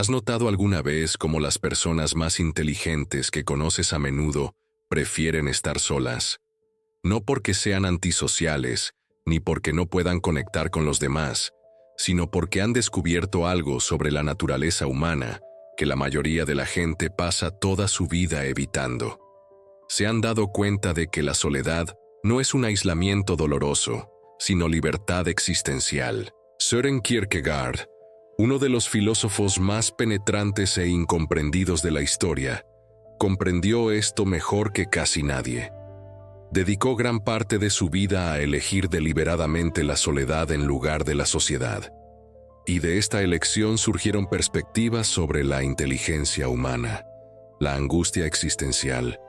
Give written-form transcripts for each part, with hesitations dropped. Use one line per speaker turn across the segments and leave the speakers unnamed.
¿Has notado alguna vez cómo las personas más inteligentes que conoces a menudo prefieren estar solas? No porque sean antisociales, ni porque no puedan conectar con los demás, sino porque han descubierto algo sobre la naturaleza humana que la mayoría de la gente pasa toda su vida evitando. Se han dado cuenta de que la soledad no es un aislamiento doloroso, sino libertad existencial. Søren Kierkegaard, uno de los filósofos más penetrantes e incomprendidos de la historia, comprendió esto mejor que casi nadie. Dedicó gran parte de su vida a elegir deliberadamente la soledad en lugar de la sociedad. Y de esta elección surgieron perspectivas sobre la inteligencia humana, la angustia existencial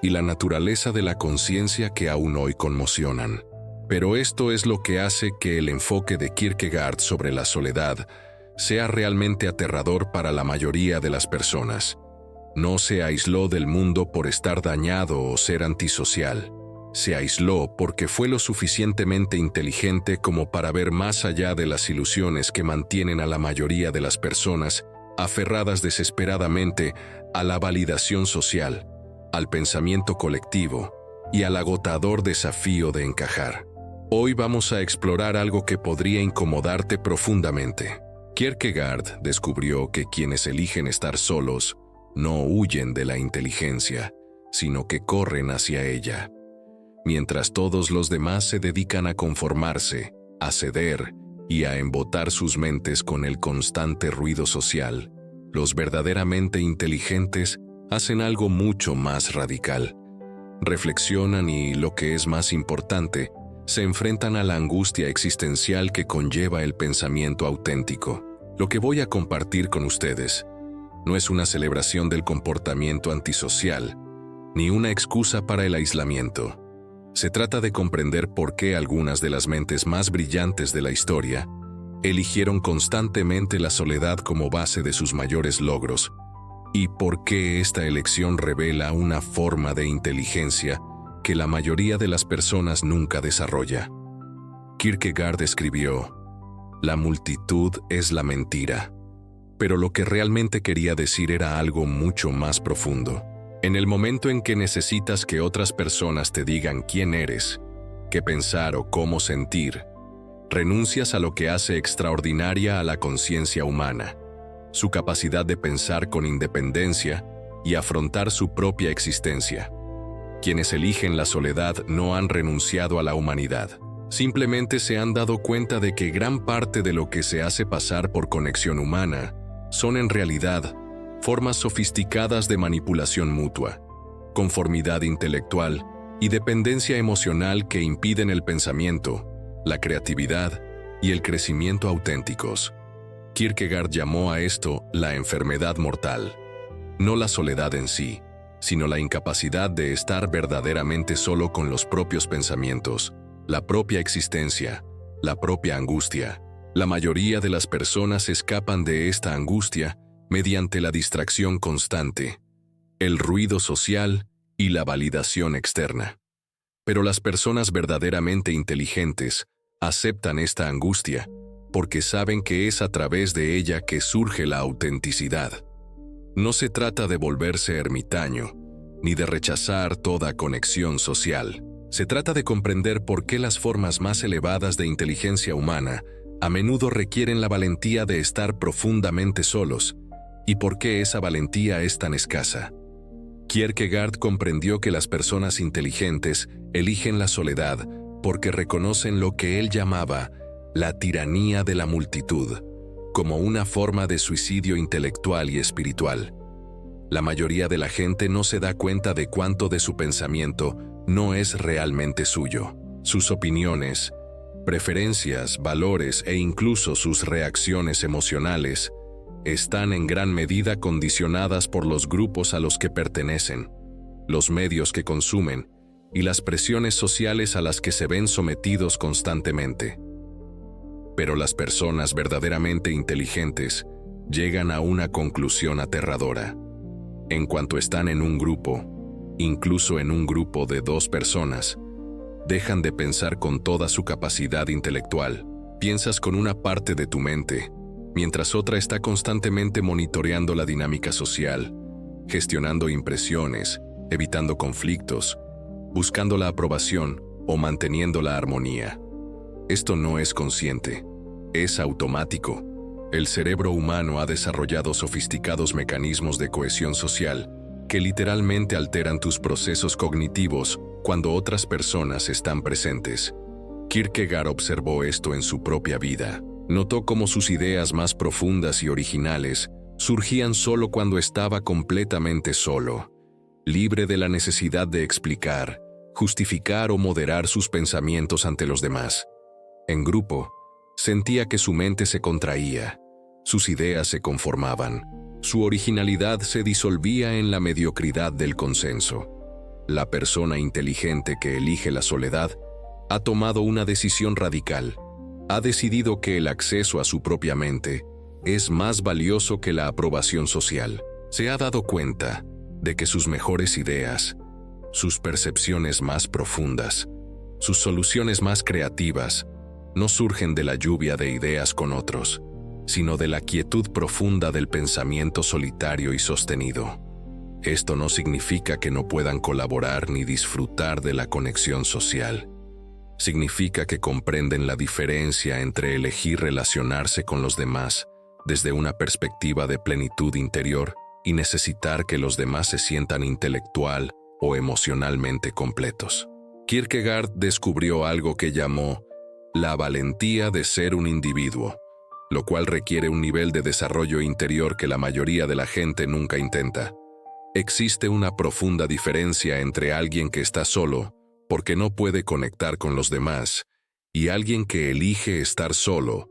y la naturaleza de la conciencia que aún hoy conmocionan. Pero esto es lo que hace que el enfoque de Kierkegaard sobre la soledad sea realmente aterrador para la mayoría de las personas. No se aisló del mundo por estar dañado o ser antisocial. Se aisló porque fue lo suficientemente inteligente como para ver más allá de las ilusiones que mantienen a la mayoría de las personas aferradas desesperadamente a la validación social, al pensamiento colectivo y al agotador desafío de encajar. Hoy vamos a explorar algo que podría incomodarte profundamente. Kierkegaard descubrió que quienes eligen estar solos no huyen de la inteligencia, sino que corren hacia ella. Mientras todos los demás se dedican a conformarse, a ceder y a embotar sus mentes con el constante ruido social, los verdaderamente inteligentes hacen algo mucho más radical. Reflexionan y, lo que es más importante, se enfrentan a la angustia existencial que conlleva el pensamiento auténtico. Lo que voy a compartir con ustedes no es una celebración del comportamiento antisocial, ni una excusa para el aislamiento. Se trata de comprender por qué algunas de las mentes más brillantes de la historia eligieron constantemente la soledad como base de sus mayores logros, y por qué esta elección revela una forma de inteligencia que la mayoría de las personas nunca desarrolla. Kierkegaard escribió: "La multitud es la mentira", pero lo que realmente quería decir era algo mucho más profundo. En el momento en que necesitas que otras personas te digan quién eres, qué pensar o cómo sentir, renuncias a lo que hace extraordinaria a la conciencia humana, su capacidad de pensar con independencia y afrontar su propia existencia. Quienes eligen la soledad no han renunciado a la humanidad. Simplemente se han dado cuenta de que gran parte de lo que se hace pasar por conexión humana son en realidad formas sofisticadas de manipulación mutua, conformidad intelectual y dependencia emocional que impiden el pensamiento, la creatividad y el crecimiento auténticos. Kierkegaard llamó a esto la enfermedad mortal. No la soledad en sí, sino la incapacidad de estar verdaderamente solo con los propios pensamientos, la propia existencia, la propia angustia. La mayoría de las personas escapan de esta angustia mediante la distracción constante, el ruido social y la validación externa. Pero las personas verdaderamente inteligentes aceptan esta angustia porque saben que es a través de ella que surge la autenticidad. No se trata de volverse ermitaño, ni de rechazar toda conexión social. Se trata de comprender por qué las formas más elevadas de inteligencia humana a menudo requieren la valentía de estar profundamente solos, y por qué esa valentía es tan escasa. Kierkegaard comprendió que las personas inteligentes eligen la soledad porque reconocen lo que él llamaba la tiranía de la multitud, como una forma de suicidio intelectual y espiritual. La mayoría de la gente no se da cuenta de cuánto de su pensamiento no es realmente suyo. Sus opiniones, preferencias, valores e incluso sus reacciones emocionales están en gran medida condicionadas por los grupos a los que pertenecen, los medios que consumen y las presiones sociales a las que se ven sometidos constantemente. Pero las personas verdaderamente inteligentes llegan a una conclusión aterradora. En cuanto están en un grupo, incluso en un grupo de 2 personas, dejan de pensar con toda su capacidad intelectual. Piensas con una parte de tu mente, mientras otra está constantemente monitoreando la dinámica social, gestionando impresiones, evitando conflictos, buscando la aprobación o manteniendo la armonía. Esto no es consciente, es automático. El cerebro humano ha desarrollado sofisticados mecanismos de cohesión social que literalmente alteran tus procesos cognitivos cuando otras personas están presentes. Kierkegaard observó esto en su propia vida. Notó cómo sus ideas más profundas y originales surgían solo cuando estaba completamente solo, libre de la necesidad de explicar, justificar o moderar sus pensamientos ante los demás. En grupo, sentía que su mente se contraía, sus ideas se conformaban, su originalidad se disolvía en la mediocridad del consenso. La persona inteligente que elige la soledad ha tomado una decisión radical. Ha decidido que el acceso a su propia mente es más valioso que la aprobación social. Se ha dado cuenta de que sus mejores ideas, sus percepciones más profundas, sus soluciones más creativas, no surgen de la lluvia de ideas con otros, sino de la quietud profunda del pensamiento solitario y sostenido. Esto no significa que no puedan colaborar ni disfrutar de la conexión social. Significa que comprenden la diferencia entre elegir relacionarse con los demás desde una perspectiva de plenitud interior y necesitar que los demás se sientan intelectual o emocionalmente completos. Kierkegaard descubrió algo que llamó la valentía de ser un individuo, lo cual requiere un nivel de desarrollo interior que la mayoría de la gente nunca intenta. Existe una profunda diferencia entre alguien que está solo porque no puede conectar con los demás y alguien que elige estar solo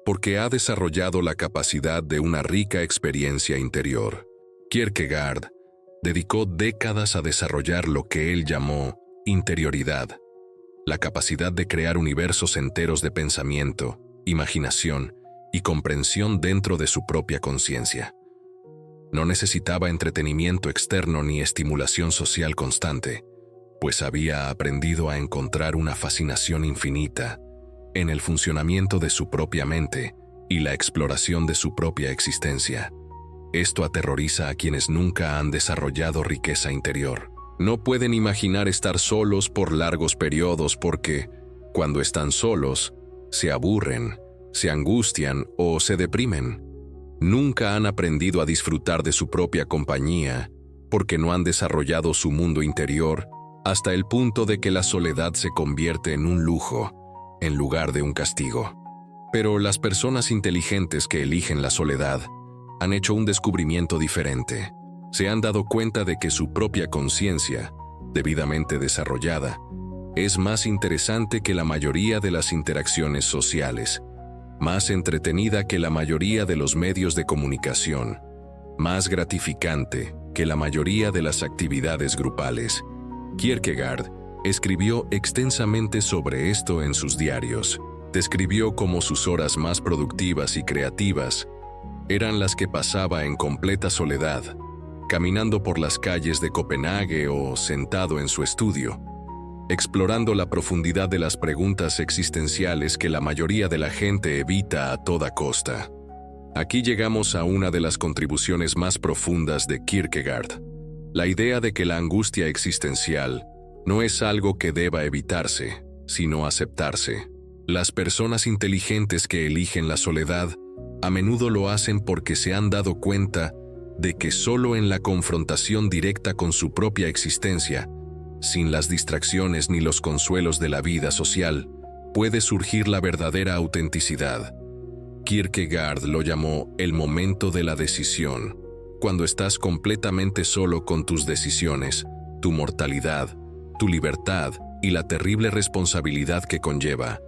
porque ha desarrollado la capacidad de una rica experiencia interior. Kierkegaard dedicó décadas a desarrollar lo que él llamó interioridad, la capacidad de crear universos enteros de pensamiento, imaginación y comprensión dentro de su propia conciencia. No necesitaba entretenimiento externo ni estimulación social constante, pues había aprendido a encontrar una fascinación infinita en el funcionamiento de su propia mente y la exploración de su propia existencia. Esto aterroriza a quienes nunca han desarrollado riqueza interior. No pueden imaginar estar solos por largos periodos porque, cuando están solos, se aburren, se angustian o se deprimen. Nunca han aprendido a disfrutar de su propia compañía porque no han desarrollado su mundo interior hasta el punto de que la soledad se convierte en un lujo, en lugar de un castigo. Pero las personas inteligentes que eligen la soledad han hecho un descubrimiento diferente. Se han dado cuenta de que su propia conciencia, debidamente desarrollada, es más interesante que la mayoría de las interacciones sociales, más entretenida que la mayoría de los medios de comunicación, más gratificante que la mayoría de las actividades grupales. Kierkegaard escribió extensamente sobre esto en sus diarios. Describió cómo sus horas más productivas y creativas eran las que pasaba en completa soledad, caminando por las calles de Copenhague o sentado en su estudio, explorando la profundidad de las preguntas existenciales que la mayoría de la gente evita a toda costa. Aquí llegamos a una de las contribuciones más profundas de Kierkegaard, la idea de que la angustia existencial no es algo que deba evitarse, sino aceptarse. Las personas inteligentes que eligen la soledad a menudo lo hacen porque se han dado cuenta de que solo en la confrontación directa con su propia existencia, sin las distracciones ni los consuelos de la vida social, puede surgir la verdadera autenticidad. Kierkegaard lo llamó el momento de la decisión, cuando estás completamente solo con tus decisiones, tu mortalidad, tu libertad y la terrible responsabilidad que conlleva.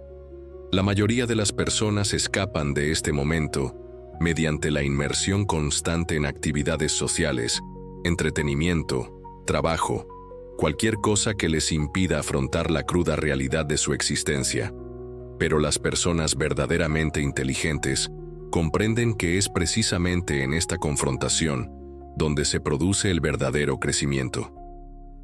La mayoría de las personas escapan de este momento mediante la inmersión constante en actividades sociales, entretenimiento, trabajo, cualquier cosa que les impida afrontar la cruda realidad de su existencia. Pero las personas verdaderamente inteligentes comprenden que es precisamente en esta confrontación donde se produce el verdadero crecimiento.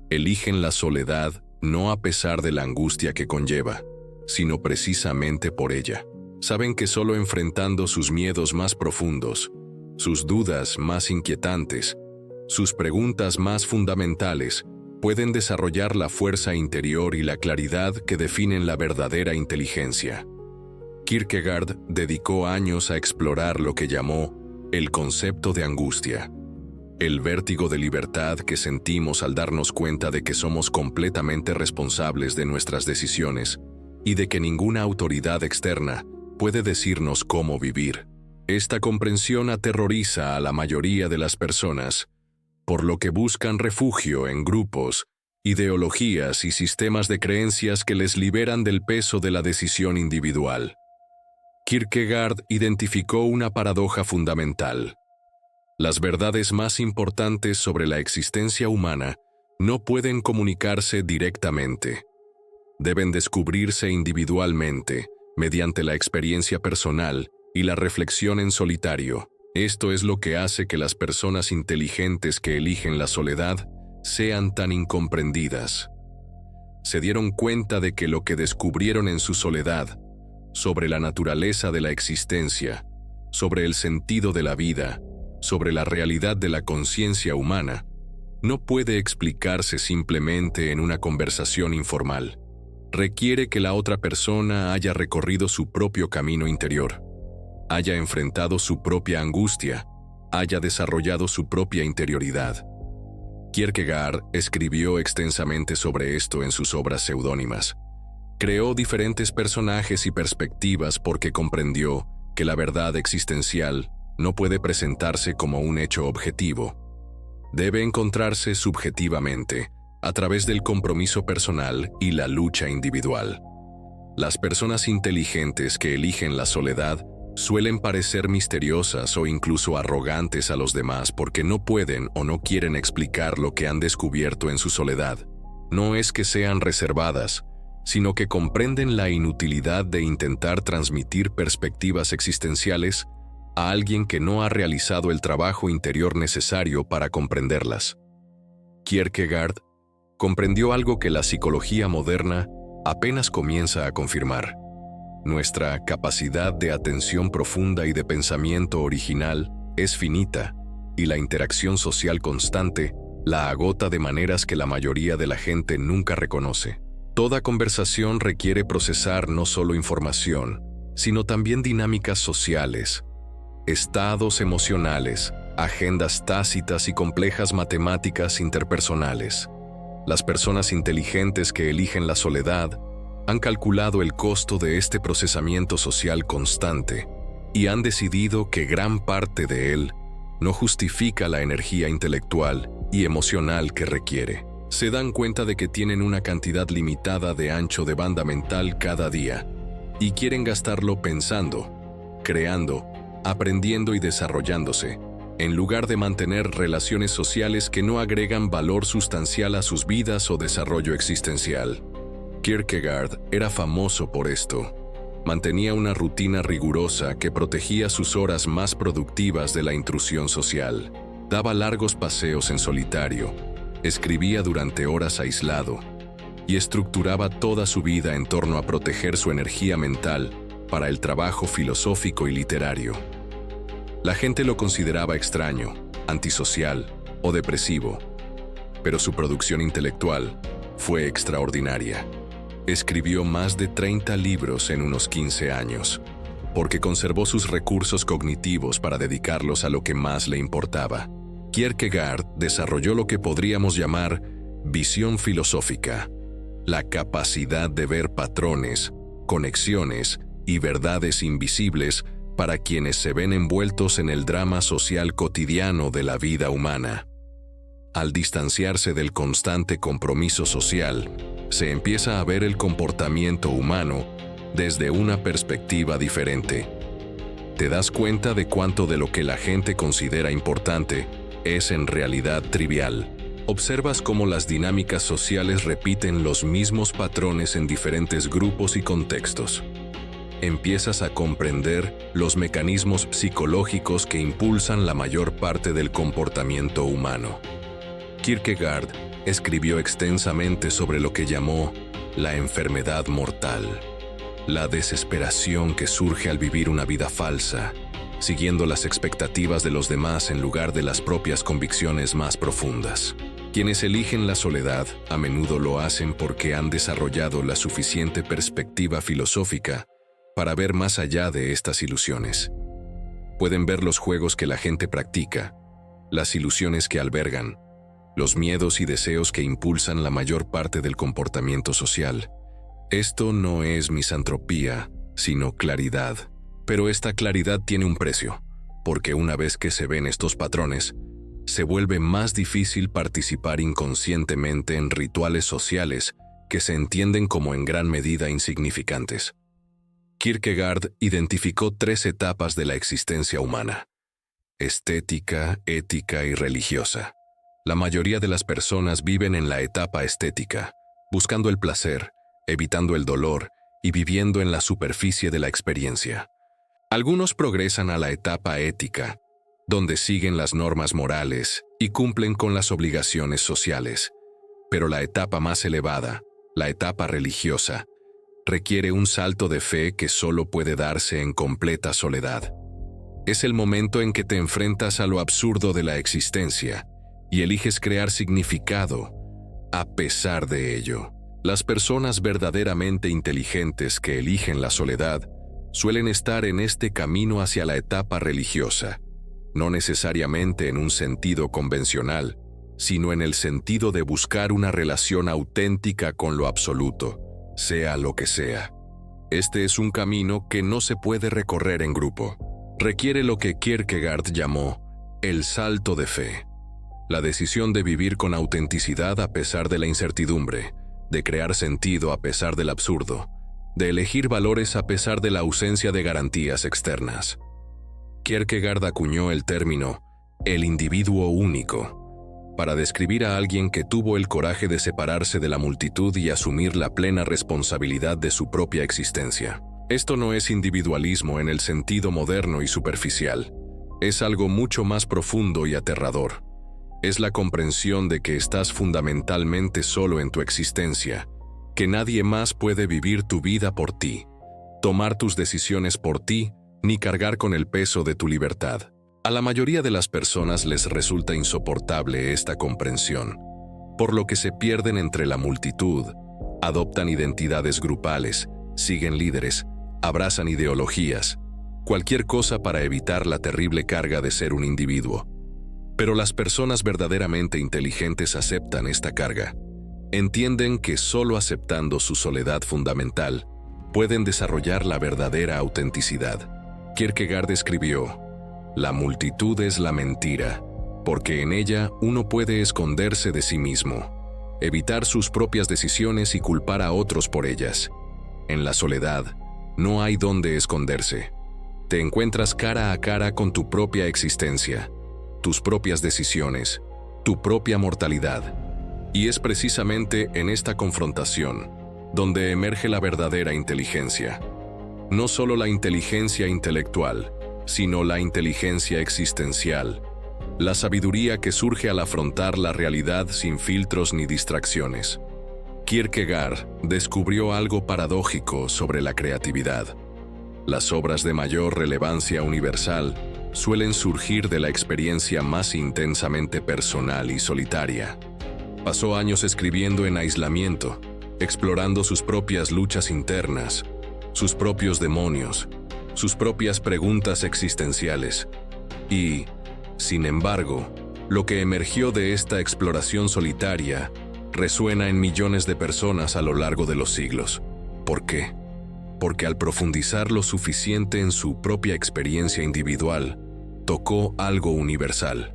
Eligen la soledad no a pesar de la angustia que conlleva, sino precisamente por ella. Saben que solo enfrentando sus miedos más profundos, sus dudas más inquietantes, sus preguntas más fundamentales, pueden desarrollar la fuerza interior y la claridad que definen la verdadera inteligencia. Kierkegaard dedicó años a explorar lo que llamó el concepto de angustia, el vértigo de libertad que sentimos al darnos cuenta de que somos completamente responsables de nuestras decisiones y de que ninguna autoridad externa puede decirnos cómo vivir. Esta comprensión aterroriza a la mayoría de las personas, por lo que buscan refugio en grupos, ideologías y sistemas de creencias que les liberan del peso de la decisión individual. Kierkegaard identificó una paradoja fundamental. Las verdades más importantes sobre la existencia humana no pueden comunicarse directamente. Deben descubrirse individualmente, mediante la experiencia personal y la reflexión en solitario. Esto es lo que hace que las personas inteligentes que eligen la soledad sean tan incomprendidas. Se dieron cuenta de que lo que descubrieron en su soledad, sobre la naturaleza de la existencia, sobre el sentido de la vida, sobre la realidad de la conciencia humana, no puede explicarse simplemente en una conversación informal. Requiere que la otra persona haya recorrido su propio camino interior, haya enfrentado su propia angustia, haya desarrollado su propia interioridad. Kierkegaard escribió extensamente sobre esto en sus obras seudónimas. Creó diferentes personajes y perspectivas porque comprendió que la verdad existencial no puede presentarse como un hecho objetivo. Debe encontrarse subjetivamente, a través del compromiso personal y la lucha individual. Las personas inteligentes que eligen la soledad suelen parecer misteriosas o incluso arrogantes a los demás porque no pueden o no quieren explicar lo que han descubierto en su soledad. No es que sean reservadas, sino que comprenden la inutilidad de intentar transmitir perspectivas existenciales a alguien que no ha realizado el trabajo interior necesario para comprenderlas. Kierkegaard comprendió algo que la psicología moderna apenas comienza a confirmar. Nuestra capacidad de atención profunda y de pensamiento original es finita, y la interacción social constante la agota de maneras que la mayoría de la gente nunca reconoce. Toda conversación requiere procesar no solo información, sino también dinámicas sociales, estados emocionales, agendas tácitas y complejas matemáticas interpersonales. Las personas inteligentes que eligen la soledad han calculado el costo de este procesamiento social constante y han decidido que gran parte de él no justifica la energía intelectual y emocional que requiere. Se dan cuenta de que tienen una cantidad limitada de ancho de banda mental cada día y quieren gastarlo pensando, creando, aprendiendo y desarrollándose, en lugar de mantener relaciones sociales que no agregan valor sustancial a sus vidas o desarrollo existencial. Kierkegaard era famoso por esto. Mantenía una rutina rigurosa que protegía sus horas más productivas de la intrusión social. Daba largos paseos en solitario, escribía durante horas aislado y estructuraba toda su vida en torno a proteger su energía mental para el trabajo filosófico y literario. La gente lo consideraba extraño, antisocial o depresivo, pero su producción intelectual fue extraordinaria. Escribió más de 30 libros en unos 15 años, porque conservó sus recursos cognitivos para dedicarlos a lo que más le importaba. Kierkegaard desarrolló lo que podríamos llamar visión filosófica, la capacidad de ver patrones, conexiones y verdades invisibles para quienes se ven envueltos en el drama social cotidiano de la vida humana. Al distanciarse del constante compromiso social, se empieza a ver el comportamiento humano desde una perspectiva diferente. Te das cuenta de cuánto de lo que la gente considera importante es en realidad trivial. Observas cómo las dinámicas sociales repiten los mismos patrones en diferentes grupos y contextos. Empiezas a comprender los mecanismos psicológicos que impulsan la mayor parte del comportamiento humano. Kierkegaard escribió extensamente sobre lo que llamó la enfermedad mortal. la desesperación que surge al vivir una vida falsa, siguiendo las expectativas de los demás en lugar de las propias convicciones más profundas. Quienes eligen la soledad a menudo lo hacen porque han desarrollado la suficiente perspectiva filosófica para ver más allá de estas ilusiones. Pueden ver los juegos que la gente practica, las ilusiones que albergan, los miedos y deseos que impulsan la mayor parte del comportamiento social. Esto no es misantropía, sino claridad. Pero esta claridad tiene un precio, porque una vez que se ven estos patrones, se vuelve más difícil participar inconscientemente en rituales sociales que se entienden como en gran medida insignificantes. Kierkegaard identificó 3 etapas de la existencia humana: estética, ética y religiosa. La mayoría de las personas viven en la etapa estética, buscando el placer, evitando el dolor y viviendo en la superficie de la experiencia. Algunos progresan a la etapa ética, donde siguen las normas morales y cumplen con las obligaciones sociales. Pero la etapa más elevada, la etapa religiosa, requiere un salto de fe que solo puede darse en completa soledad. Es el momento en que te enfrentas a lo absurdo de la existencia y eliges crear significado a pesar de ello. Las personas verdaderamente inteligentes que eligen la soledad suelen estar en este camino hacia la etapa religiosa, no necesariamente en un sentido convencional, sino en el sentido de buscar una relación auténtica con lo absoluto, sea lo que sea. Este es un camino que no se puede recorrer en grupo. Requiere lo que Kierkegaard llamó el salto de fe, la decisión de vivir con autenticidad a pesar de la incertidumbre, de crear sentido a pesar del absurdo, de elegir valores a pesar de la ausencia de garantías externas. Kierkegaard acuñó el término «el individuo único» para describir a alguien que tuvo el coraje de separarse de la multitud y asumir la plena responsabilidad de su propia existencia. Esto no es individualismo en el sentido moderno y superficial. Es algo mucho más profundo y aterrador. Es la comprensión de que estás fundamentalmente solo en tu existencia, que nadie más puede vivir tu vida por ti, tomar tus decisiones por ti, ni cargar con el peso de tu libertad. A la mayoría de las personas les resulta insoportable esta comprensión, por lo que se pierden entre la multitud, adoptan identidades grupales, siguen líderes, abrazan ideologías, cualquier cosa para evitar la terrible carga de ser un individuo. Pero las personas verdaderamente inteligentes aceptan esta carga. Entienden que solo aceptando su soledad fundamental pueden desarrollar la verdadera autenticidad. Kierkegaard escribió: «La multitud es la mentira, porque en ella uno puede esconderse de sí mismo, evitar sus propias decisiones y culpar a otros por ellas. En la soledad no hay dónde esconderse. Te encuentras cara a cara con tu propia existencia, tus propias decisiones, tu propia mortalidad. Y es precisamente en esta confrontación donde emerge la verdadera inteligencia. No solo la inteligencia intelectual, sino la inteligencia existencial, la sabiduría que surge al afrontar la realidad sin filtros ni distracciones». Kierkegaard descubrió algo paradójico sobre la creatividad. Las obras de mayor relevancia universal suelen surgir de la experiencia más intensamente personal y solitaria. Pasó años escribiendo en aislamiento, explorando sus propias luchas internas, sus propios demonios, sus propias preguntas existenciales. Y, sin embargo, lo que emergió de esta exploración solitaria resuena en millones de personas a lo largo de los siglos. ¿Por qué? Porque al profundizar lo suficiente en su propia experiencia individual, tocó algo universal.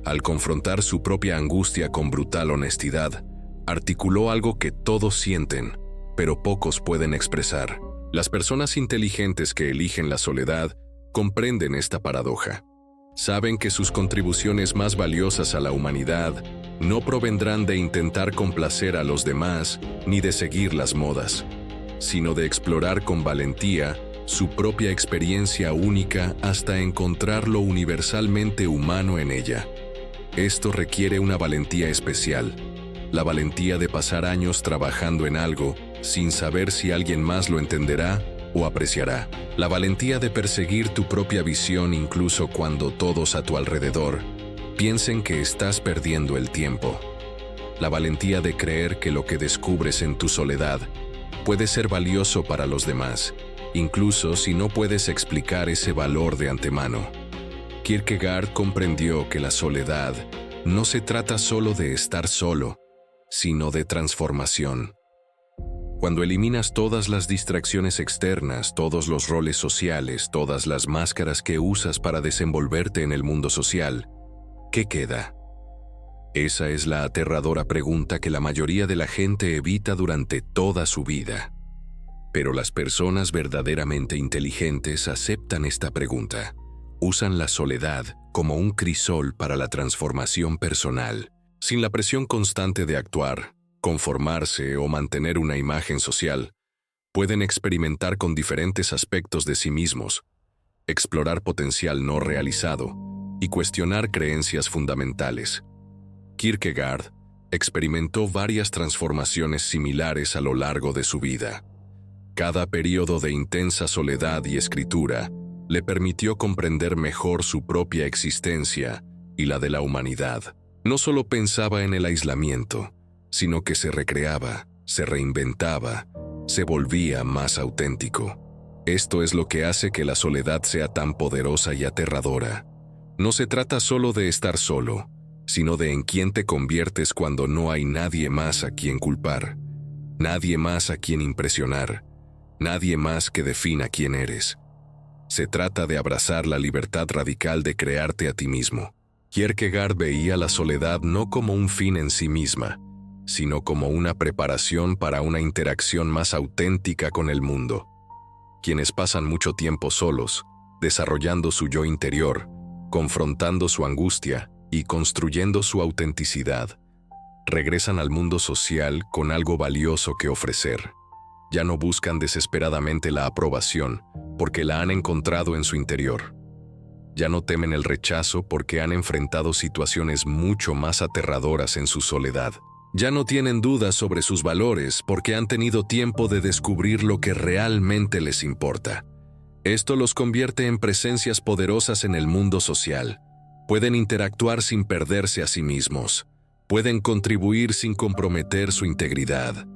Al confrontar su propia angustia con brutal honestidad, articuló algo que todos sienten, pero pocos pueden expresar. Las personas inteligentes que eligen la soledad comprenden esta paradoja. Saben que sus contribuciones más valiosas a la humanidad no provendrán de intentar complacer a los demás ni de seguir las modas, sino de explorar con valentía su propia experiencia única hasta encontrar lo universalmente humano en ella. Esto requiere una valentía especial, la valentía de pasar años trabajando en algo sin saber si alguien más lo entenderá o apreciará. La valentía de perseguir tu propia visión incluso cuando todos a tu alrededor piensen que estás perdiendo el tiempo. La valentía de creer que lo que descubres en tu soledad puede ser valioso para los demás, incluso si no puedes explicar ese valor de antemano. Kierkegaard comprendió que la soledad no se trata solo de estar solo, sino de transformación. Cuando eliminas todas las distracciones externas, todos los roles sociales, todas las máscaras que usas para desenvolverte en el mundo social, ¿qué queda? Esa es la aterradora pregunta que la mayoría de la gente evita durante toda su vida. Pero las personas verdaderamente inteligentes aceptan esta pregunta. Usan la soledad como un crisol para la transformación personal, sin la presión constante de actuar, conformarse o mantener una imagen social. Pueden experimentar con diferentes aspectos de sí mismos, explorar potencial no realizado y cuestionar creencias fundamentales. Kierkegaard experimentó varias transformaciones similares a lo largo de su vida. Cada periodo de intensa soledad y escritura le permitió comprender mejor su propia existencia y la de la humanidad. No solo pensaba en el aislamiento, sino que se recreaba, se reinventaba, se volvía más auténtico. Esto es lo que hace que la soledad sea tan poderosa y aterradora. No se trata solo de estar solo, sino de en quién te conviertes cuando no hay nadie más a quien culpar, nadie más a quien impresionar, nadie más que defina quién eres. Se trata de abrazar la libertad radical de crearte a ti mismo. Kierkegaard veía la soledad no como un fin en sí misma, sino como una preparación para una interacción más auténtica con el mundo. Quienes pasan mucho tiempo solos, desarrollando su yo interior, confrontando su angustia y construyendo su autenticidad, regresan al mundo social con algo valioso que ofrecer. Ya no buscan desesperadamente la aprobación porque la han encontrado en su interior. Ya no temen el rechazo porque han enfrentado situaciones mucho más aterradoras en su soledad. Ya no tienen dudas sobre sus valores porque han tenido tiempo de descubrir lo que realmente les importa. Esto los convierte en presencias poderosas en el mundo social. Pueden interactuar sin perderse a sí mismos. Pueden contribuir sin comprometer su integridad.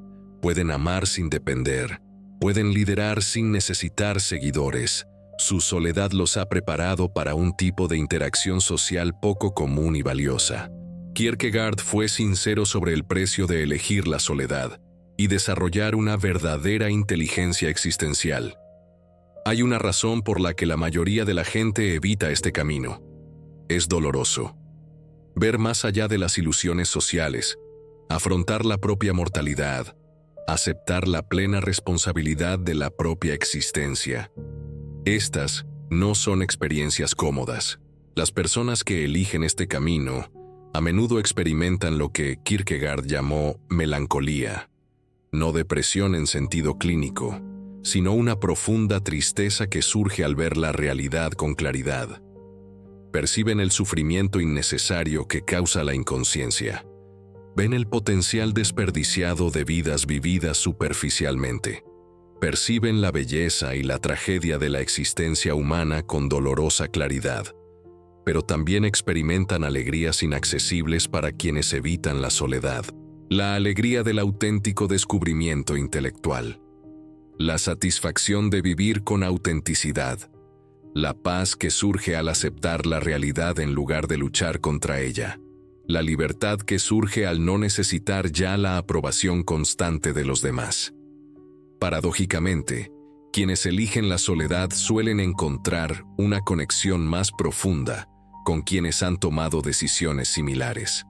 Pueden amar sin depender. Pueden liderar sin necesitar seguidores. Su soledad los ha preparado para un tipo de interacción social poco común y valiosa. Kierkegaard fue sincero sobre el precio de elegir la soledad y desarrollar una verdadera inteligencia existencial. Hay una razón por la que la mayoría de la gente evita este camino. Es doloroso. Ver más allá de las ilusiones sociales, afrontar la propia mortalidad, aceptar la plena responsabilidad de la propia existencia. Estas no son experiencias cómodas. Las personas que eligen este camino a menudo experimentan lo que Kierkegaard llamó melancolía, no depresión en sentido clínico, sino una profunda tristeza que surge al ver la realidad con claridad. Perciben el sufrimiento innecesario que causa la inconsciencia. Ven el potencial desperdiciado de vidas vividas superficialmente. Perciben la belleza y la tragedia de la existencia humana con dolorosa claridad, pero también experimentan alegrías inaccesibles para quienes evitan la soledad. La alegría del auténtico descubrimiento intelectual. La satisfacción de vivir con autenticidad. La paz que surge al aceptar la realidad en lugar de luchar contra ella. La libertad que surge al no necesitar ya la aprobación constante de los demás. Paradójicamente, quienes eligen la soledad suelen encontrar una conexión más profunda con quienes han tomado decisiones similares.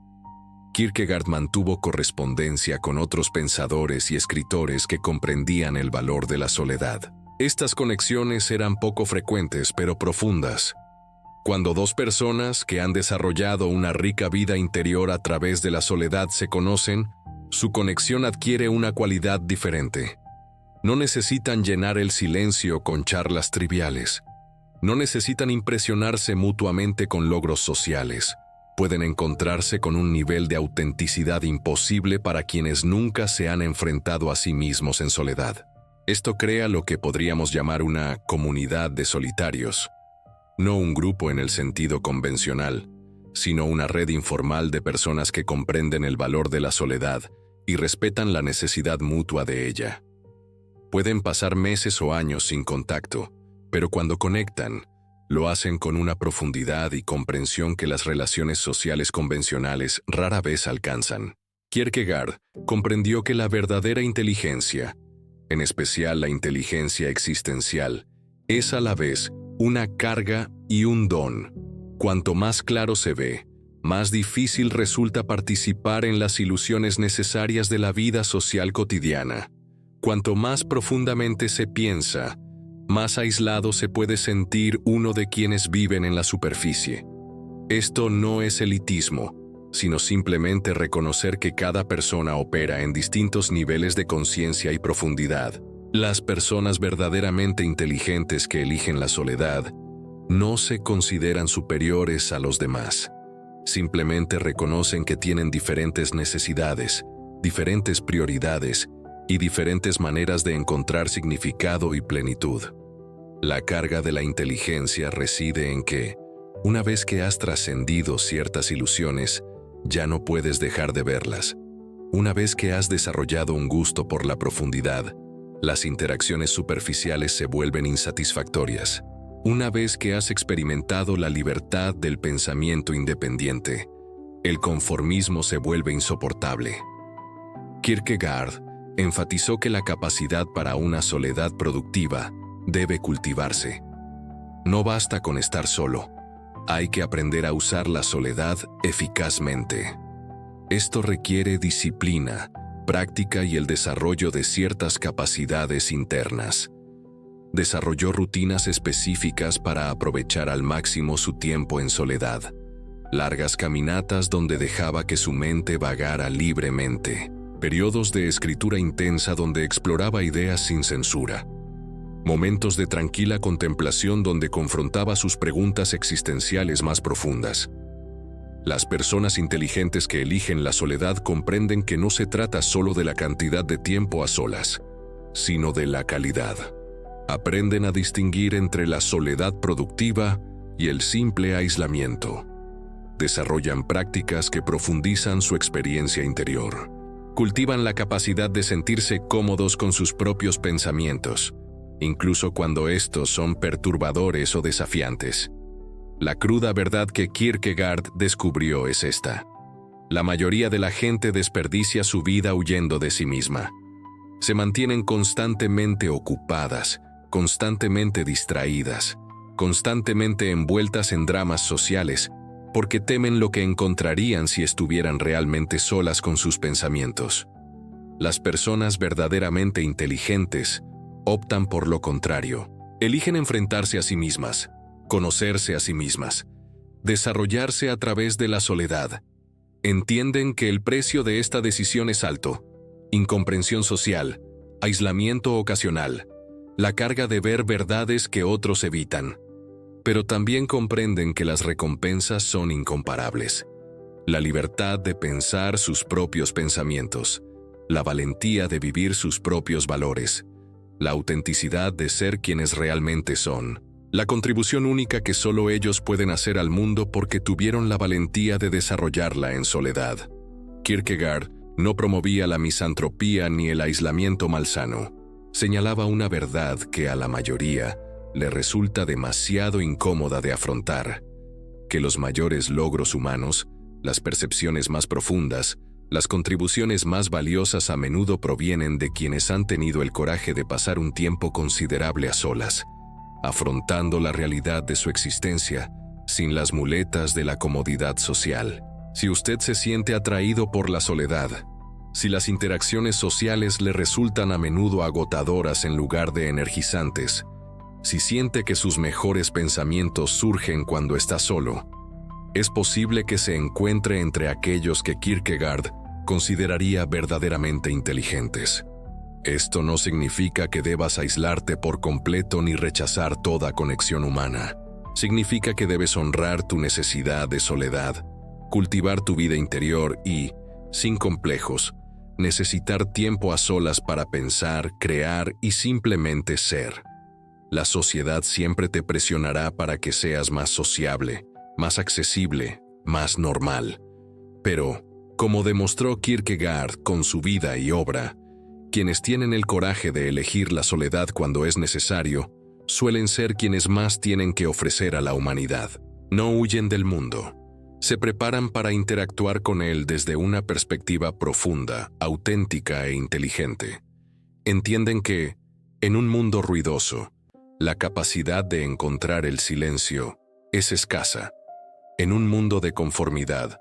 Kierkegaard mantuvo correspondencia con otros pensadores y escritores que comprendían el valor de la soledad. Estas conexiones eran poco frecuentes pero profundas. Cuando dos personas que han desarrollado una rica vida interior a través de la soledad se conocen, su conexión adquiere una cualidad diferente. No necesitan llenar el silencio con charlas triviales. No necesitan impresionarse mutuamente con logros sociales. pueden encontrarse con un nivel de autenticidad imposible para quienes nunca se han enfrentado a sí mismos en soledad. Esto crea lo que podríamos llamar una comunidad de solitarios. No un grupo en el sentido convencional, sino una red informal de personas que comprenden el valor de la soledad y respetan la necesidad mutua de ella. Pueden pasar meses o años sin contacto, pero cuando conectan, lo hacen con una profundidad y comprensión que las relaciones sociales convencionales rara vez alcanzan. Kierkegaard comprendió que la verdadera inteligencia, en especial la inteligencia existencial, es a la vez una carga y un don. Cuanto más claro se ve, más difícil resulta participar en las ilusiones necesarias de la vida social cotidiana. Cuanto más profundamente se piensa, más aislado se puede sentir uno de quienes viven en la superficie. Esto no es elitismo, sino simplemente reconocer que cada persona opera en distintos niveles de conciencia y profundidad. Las personas verdaderamente inteligentes que eligen la soledad no se consideran superiores a los demás. Simplemente reconocen que tienen diferentes necesidades, diferentes prioridades y diferentes maneras de encontrar significado y plenitud. La carga de la inteligencia reside en que, una vez que has trascendido ciertas ilusiones, ya no puedes dejar de verlas. Una vez que has desarrollado un gusto por la profundidad, las interacciones superficiales se vuelven insatisfactorias. Una vez que has experimentado la libertad del pensamiento independiente, el conformismo se vuelve insoportable. Kierkegaard enfatizó que la capacidad para una soledad productiva debe cultivarse. No basta con estar solo, hay que aprender a usar la soledad eficazmente. Esto requiere disciplina, práctica y el desarrollo de ciertas capacidades internas. Desarrolló rutinas específicas para aprovechar al máximo su tiempo en soledad. Largas caminatas donde dejaba que su mente vagara libremente. Periodos de escritura intensa donde exploraba ideas sin censura. Momentos de tranquila contemplación donde confrontaba sus preguntas existenciales más profundas. Las personas inteligentes que eligen la soledad comprenden que no se trata solo de la cantidad de tiempo a solas, sino de la calidad. Aprenden a distinguir entre la soledad productiva y el simple aislamiento. Desarrollan prácticas que profundizan su experiencia interior. Cultivan la capacidad de sentirse cómodos con sus propios pensamientos, incluso cuando estos son perturbadores o desafiantes. La cruda verdad que Kierkegaard descubrió es esta. La mayoría de la gente desperdicia su vida huyendo de sí misma. Se mantienen constantemente ocupadas, constantemente distraídas, constantemente envueltas en dramas sociales, porque temen lo que encontrarían si estuvieran realmente solas con sus pensamientos. Las personas verdaderamente inteligentes optan por lo contrario. Eligen enfrentarse a sí mismas, conocerse a sí mismas, desarrollarse a través de la soledad. Entienden que el precio de esta decisión es alto: incomprensión social, aislamiento ocasional, la carga de ver verdades que otros evitan. Pero también comprenden que las recompensas son incomparables. La libertad de pensar sus propios pensamientos, la valentía de vivir sus propios valores, la autenticidad de ser quienes realmente son, la contribución única que solo ellos pueden hacer al mundo porque tuvieron la valentía de desarrollarla en soledad. Kierkegaard no promovía la misantropía ni el aislamiento malsano. Señalaba una verdad que a la mayoría le resulta demasiado incómoda de afrontar: que los mayores logros humanos, las percepciones más profundas, las contribuciones más valiosas a menudo provienen de quienes han tenido el coraje de pasar un tiempo considerable a solas, afrontando la realidad de su existencia sin las muletas de la comodidad social. Si usted se siente atraído por la soledad, si las interacciones sociales le resultan a menudo agotadoras en lugar de energizantes, si siente que sus mejores pensamientos surgen cuando está solo, es posible que se encuentre entre aquellos que Kierkegaard consideraría verdaderamente inteligentes. Esto no significa que debas aislarte por completo ni rechazar toda conexión humana. Significa que debes honrar tu necesidad de soledad, cultivar tu vida interior y, sin complejos, necesitar tiempo a solas para pensar, crear y simplemente ser. La sociedad siempre te presionará para que seas más sociable, más accesible, más normal. Pero, como demostró Kierkegaard con su vida y obra, quienes tienen el coraje de elegir la soledad cuando es necesario, suelen ser quienes más tienen que ofrecer a la humanidad. No huyen del mundo. Se preparan para interactuar con él desde una perspectiva profunda, auténtica e inteligente. Entienden que, en un mundo ruidoso, la capacidad de encontrar el silencio es escasa. En un mundo de conformidad,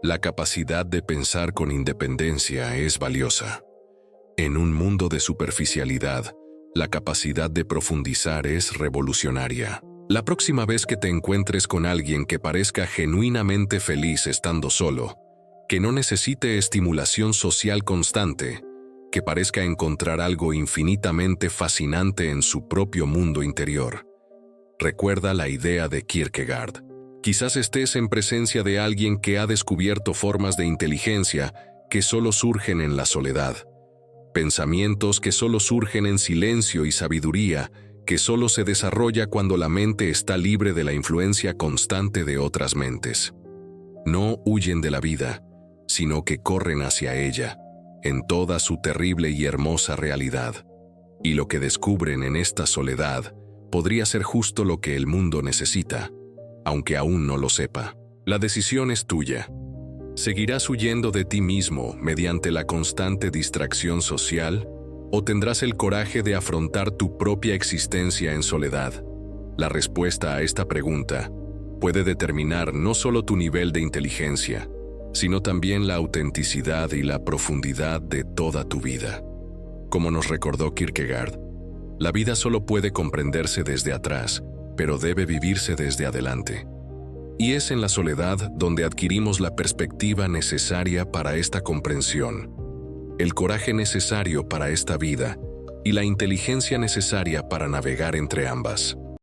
la capacidad de pensar con independencia es valiosa. En un mundo de superficialidad, la capacidad de profundizar es revolucionaria. La próxima vez que te encuentres con alguien que parezca genuinamente feliz estando solo, que no necesite estimulación social constante, que parezca encontrar algo infinitamente fascinante en su propio mundo interior, recuerda la idea de Kierkegaard. Quizás estés en presencia de alguien que ha descubierto formas de inteligencia que solo surgen en la soledad. Pensamientos que solo surgen en silencio y sabiduría que solo se desarrolla cuando la mente está libre de la influencia constante de otras mentes. No huyen de la vida, sino que corren hacia ella, en toda su terrible y hermosa realidad. Y lo que descubren en esta soledad podría ser justo lo que el mundo necesita, aunque aún no lo sepa. La decisión es tuya. ¿Seguirás huyendo de ti mismo mediante la constante distracción social? ¿O tendrás el coraje de afrontar tu propia existencia en soledad? La respuesta a esta pregunta puede determinar no solo tu nivel de inteligencia, sino también la autenticidad y la profundidad de toda tu vida. Como nos recordó Kierkegaard, la vida solo puede comprenderse desde atrás, pero debe vivirse desde adelante. Y es en la soledad donde adquirimos la perspectiva necesaria para esta comprensión, el coraje necesario para esta vida y la inteligencia necesaria para navegar entre ambas.